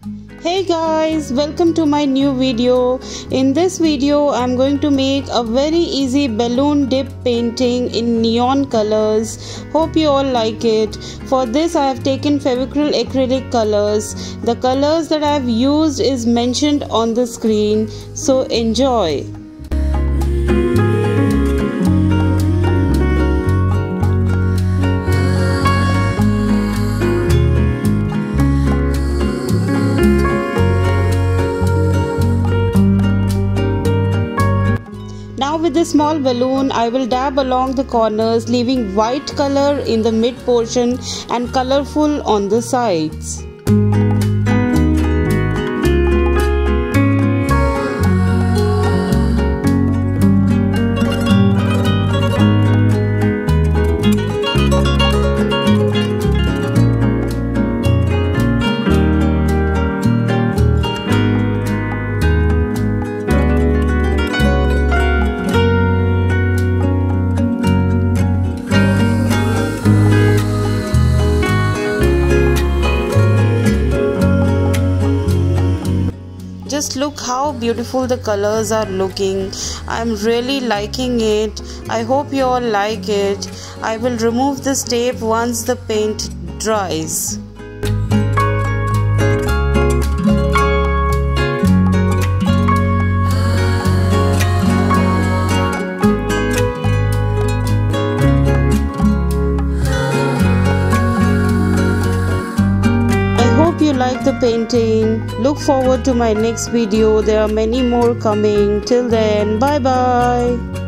Hey guys, welcome to my new video. In this video I'm going to make a very easy balloon dip painting in neon colors. Hope you all like it. For this I have taken Fevicryl acrylic colors. The colors that I have used is mentioned on the screen, so enjoy. Now with this small balloon, I will dab along the corners, leaving white color in the mid portion and colorful on the sides. Just look how beautiful the colors are looking. I'm really liking it. I hope you all like it. I will remove this tape once the paint dries. Hope you like the painting. Look forward to my next video. There are many more coming. Till then, bye bye.